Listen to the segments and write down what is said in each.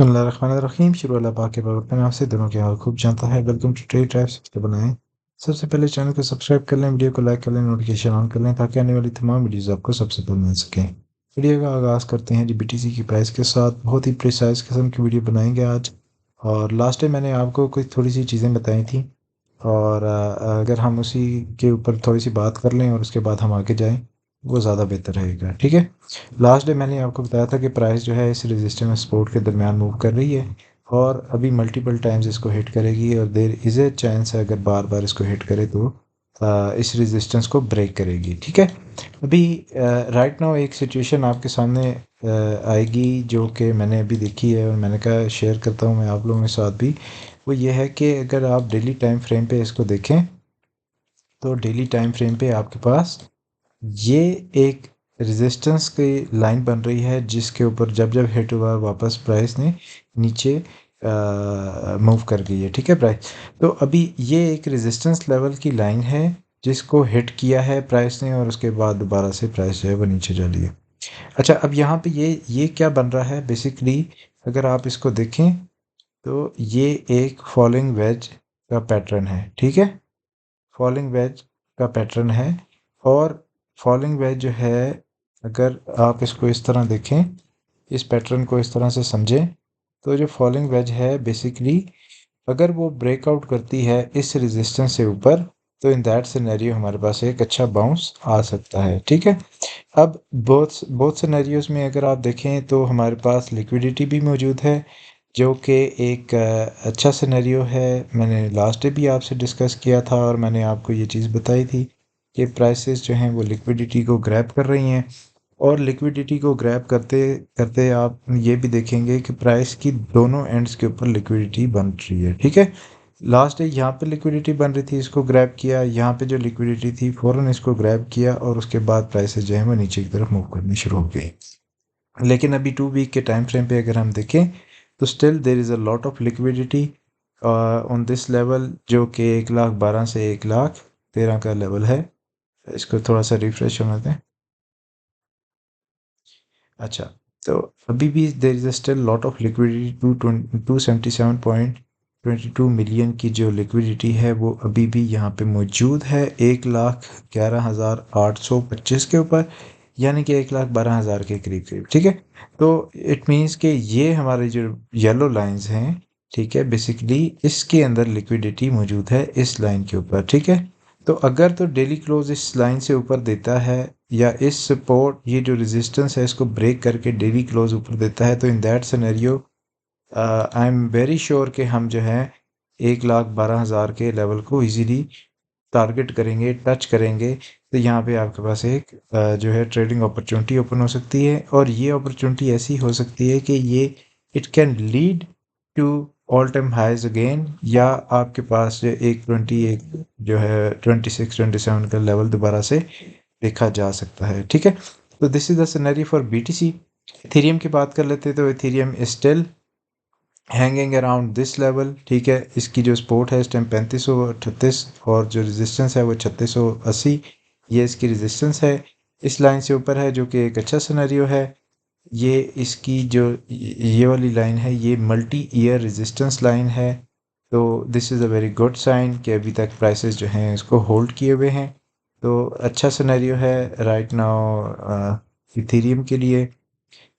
बिस्मिल्लाहिर्रहमानिर्रहीम। शुरू अल्लाह पाक के बगैर में आपसे दोनों के हाल खूब जानता है। वेलकम टू ट्रेड ड्राइव सबसे बनाएं। सबसे पहले चैनल को सब्सक्राइब कर लें, वीडियो को लाइक कर लें, नोटिफिकेशन ऑन कर लें ताकि आने वाली तमाम वीडियोस आपको सबसे पहले मिल सकें। वीडियो का आगाज़ करते हैं जी बीटीसी की प्राइस के साथ। बहुत ही प्रिसाइज किस्म की वीडियो बनाएंगे आज। और लास्ट टाइम मैंने आपको कुछ थोड़ी सी चीज़ें बताई थी, और अगर हम उसी के ऊपर थोड़ी सी बात कर लें और उसके बाद हम आगे जाएं, वो ज़्यादा बेहतर रहेगा। ठीक है। लास्ट डे मैंने आपको बताया था कि प्राइस जो है इस रेजिस्टेंस सपोर्ट के दरमियान मूव कर रही है और अभी मल्टीपल टाइम्स इसको हिट करेगी, और देर इज़ ए चांस है अगर बार बार इसको हिट करे तो इस रेजिस्टेंस को ब्रेक करेगी। ठीक है। अभी राइट नाउ एक सिचुएशन आपके सामने आएगी जो कि मैंने अभी देखी है और मैंने कहा शेयर करता हूँ मैं आप लोगों के साथ भी। वो ये है कि अगर आप डेली टाइम फ्रेम पे इसको देखें तो डेली टाइम फ्रेम पे आपके पास ये एक रेजिस्टेंस की लाइन बन रही है जिसके ऊपर जब जब हिट हुआ वापस प्राइस ने नीचे मूव कर गई है। ठीक है प्राइस। तो अभी ये एक रेजिस्टेंस लेवल की लाइन है जिसको हिट किया है प्राइस ने, और उसके बाद दोबारा से प्राइस जो है वो नीचे जा रही है। अच्छा, अब यहाँ पे ये क्या बन रहा है बेसिकली, अगर आप इसको देखें तो ये एक फॉलिंग वेज का पैटर्न है। ठीक है। फॉलिंग वेज का पैटर्न है, और फॉलिंग वेज जो है अगर आप इसको इस तरह देखें, इस पैटर्न को इस तरह से समझें, तो जो फॉलिंग वेज है बेसिकली अगर वो ब्रेकआउट करती है इस रेजिस्टेंस से ऊपर, तो इन दैट सिनेरियो हमारे पास एक अच्छा बाउंस आ सकता है। ठीक है। अब बहुत सिनेरियोज में अगर आप देखें तो हमारे पास लिक्विडिटी भी मौजूद है जो कि एक अच्छा सिनेरियो है। मैंने लास्ट डे भी आपसे डिस्कस किया था और मैंने आपको ये चीज़ बताई थी कि प्राइसेस जो हैं वो लिक्विडिटी को ग्रैब कर रही हैं, और लिक्विडिटी को ग्रैब करते करते आप ये भी देखेंगे कि प्राइस की दोनों एंड्स के ऊपर लिक्विडिटी बन रही है। ठीक है। लास्ट डे यहाँ पे लिक्विडिटी बन रही थी, इसको ग्रैब किया, यहाँ पे जो लिक्विडिटी थी फ़ौरन इसको ग्रैब किया, और उसके बाद प्राइसेस जो है वो नीचे की तरफ मूव करनी शुरू हो गई। लेकिन अभी 2 वीक के टाइम फ्रेम पे अगर हम देखें तो still there is a lot of liquidity on this level, जो कि 1,12,000 से 1,13,000 का लेवल है। इसको थोड़ा सा रिफ्रेश होने दें। अच्छा, तो अभी भी there is still lot of liquidity. 277.22 million की जो लिक्विडिटी है वो अभी भी यहाँ पे मौजूद है 1,11,825 के ऊपर, यानी कि 1,12,000 के करीब करीब। ठीक है। तो इट मीन्स कि ये हमारे जो येलो लाइंस हैं, ठीक है, बेसिकली इसके अंदर लिक्विडिटी मौजूद है इस लाइन के ऊपर। ठीक है। तो अगर तो डेली क्लोज इस लाइन से ऊपर देता है, या इस सपोर्ट ये जो रेजिस्टेंस है इसको ब्रेक करके डेली क्लोज ऊपर देता है, तो in that scenario I am very sure कि हम जो है 1,12,000 के लेवल को इजीली टारगेट करेंगे, टच करेंगे। तो यहाँ पे आपके पास एक जो है ट्रेडिंग अपॉर्चुनिटी ओपन हो सकती है, और ये अपॉर्चुनिटी ऐसी हो सकती है कि ये it can lead to all time highs again, या आपके पास जो एक 26-27 का लेवल दोबारा से देखा जा सकता है। ठीक है। तो this is the scenario for BTC. Ethereum की बात कर लेते हैं तो Ethereum is still hanging around this level. ठीक है। इसकी जो सपोर्ट है इस टाइम 3538, और जो रेजिस्टेंस है वो 3680। ये इसकी रेजिस्टेंस है, इस लाइन से ऊपर है, जो कि एक अच्छा सिनेरियो है। ये इसकी जो ये वाली लाइन है ये मल्टी ईयर रेजिस्टेंस लाइन है। तो this is a very good sign कि अभी तक प्राइसेस जो हैं इसको होल्ड किए हुए हैं। तो अच्छा सिनेरियो है राइट नाउ इथेरियम के लिए।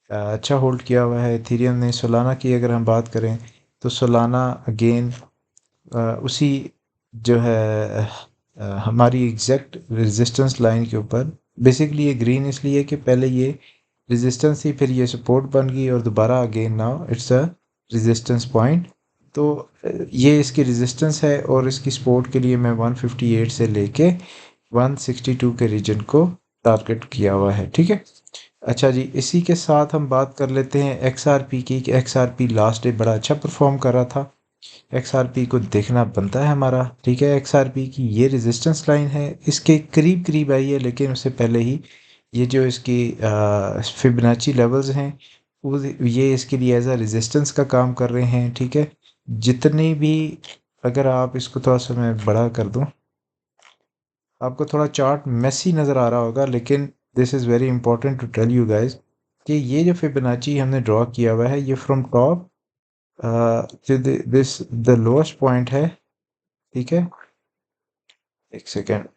अच्छा होल्ड किया हुआ है इथेरियम ने। सोलाना की अगर हम बात करें तो सोलाना अगेन उसी जो है हमारी एग्जैक्ट रेजिस्टेंस लाइन के ऊपर। बेसिकली ये ग्रीन इसलिए कि पहले ये रेजिस्टेंस थी, फिर ये सपोर्ट बन गई, और दोबारा again now it's a resistance point. तो ये इसकी रेजिस्टेंस है, और इसकी सपोर्ट के लिए मैं 158 से लेके 162 के रीजन को टारगेट किया हुआ है। ठीक है। अच्छा जी, इसी के साथ हम बात कर लेते हैं एक्सआरपी की, कि एक्सआरपी लास्ट डे बड़ा अच्छा परफॉर्म कर रहा था। एक्सआरपी को देखना बनता है हमारा। ठीक है। एक्सआरपी की ये रेजिस्टेंस लाइन है, इसके करीब करीब आई है, लेकिन उससे पहले ही ये जो इसकी फिबोनाची लेवल्स हैं वो ये इसके लिए एज अ रेजिस्टेंस का काम कर रहे हैं। ठीक है। जितनी भी, अगर आप इसको थोड़ा सा मैं बड़ा कर दूं, आपको थोड़ा चार्ट मेसी नज़र आ रहा होगा, लेकिन this is very important to tell you guys कि ये जो फिबोनाची हमने ड्रॉ किया हुआ है ये फ्रॉम टॉप जो दिस द लोएस्ट पॉइंट है, ठीक है, एक सेकेंड,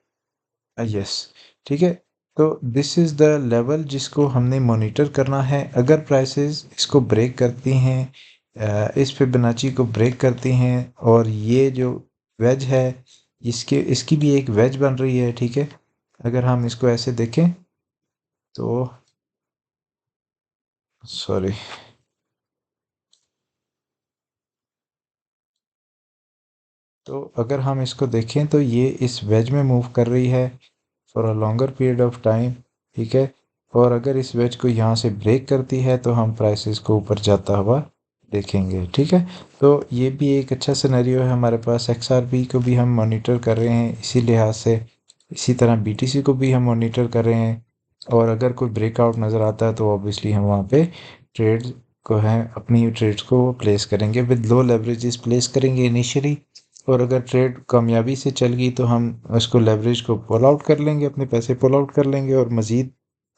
यस, ठीक है। तो दिस इज द लेवल जिसको हमने मॉनिटर करना है। अगर प्राइसेस इसको ब्रेक करती हैं, इस फिबोनाची को ब्रेक करती हैं, और ये जो वेज है, इसकी भी एक वेज बन रही है, ठीक है। अगर हम इसको ऐसे देखें तो, सॉरी, तो अगर हम इसको देखें तो ये इस वेज में मूव कर रही है for a longer period of time, ठीक है। और अगर इस वेज को यहाँ से ब्रेक करती है तो हम प्राइसेस को ऊपर जाता हुआ देखेंगे, ठीक है। तो ये भी एक अच्छा सिनेरियो है हमारे पास। XRP को भी हम मॉनिटर कर रहे हैं इसी लिहाज से, इसी तरह BTC को भी हम मॉनिटर कर रहे हैं। और अगर कोई ब्रेकआउट नज़र आता है तो ऑब्वियसली हम वहाँ पे ट्रेड को है, अपनी ट्रेड्स को प्लेस करेंगे, विद लो लेवरेजेस प्लेस करेंगे इनिशियली। और अगर ट्रेड कामयाबी से चल गई तो हम उसको लेवरेज को पुल आउट कर लेंगे, अपने पैसे पुल आउट कर लेंगे, और मज़ीद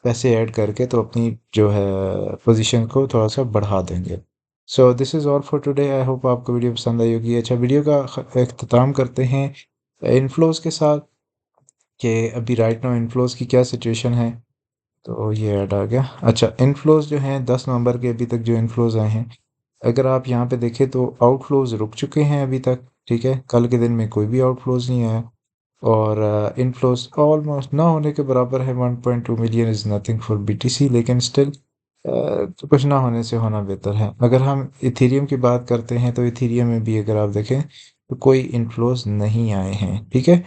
पैसे ऐड करके तो अपनी जो है पोजीशन को थोड़ा सा बढ़ा देंगे। So this is all for today. I hope आपको वीडियो पसंद आई होगी। अच्छा, वीडियो का अख्ताम करते हैं इनफ्लोज़ के साथ, कि अभी राइट नाउ इनफ्लोज़ की क्या सिचुएशन है। तो ये ऐड आ गया। अच्छा, इनफ्लोज़ जो हैं 10 नवंबर के अभी तक जो इनफ्लोज़ आए हैं, अगर आप यहाँ पे देखें तो आउटफ्लोज़ रुक चुके हैं अभी तक, ठीक है। कल के दिन में कोई भी आउटफ्लोज़ नहीं आया, और इनफ्लोज़ ऑलमोस्ट ना होने के बराबर है। 1.2 million is nothing for BTC, लेकिन स्टिल तो कुछ ना होने से होना बेहतर है। अगर हम इथेरियम की बात करते हैं तो इथेरियम में भी अगर आप देखें तो कोई इनफ्लोज़ नहीं आए हैं, ठीक है,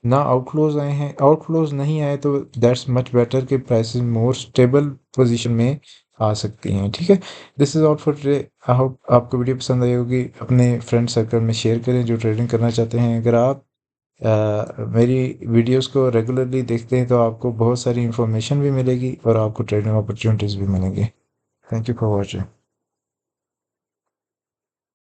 ना आउटफ्लोज़ आए हैं। आउटफ्लोज़ नहीं आए तो दैट्स मच बेटर कि प्राइसेस मोर स्टेबल पोजीशन में आ सकती हैं, ठीक है। This is all for today. I hope आपको वीडियो पसंद आई होगी। अपने फ्रेंड सर्कल में शेयर करें जो ट्रेडिंग करना चाहते हैं। अगर आप मेरी वीडियोस को रेगुलरली देखते हैं तो आपको बहुत सारी इन्फॉर्मेशन भी मिलेगी और आपको ट्रेडिंग अपॉर्चुनिटीज़ भी मिलेंगी। Thank you for watching.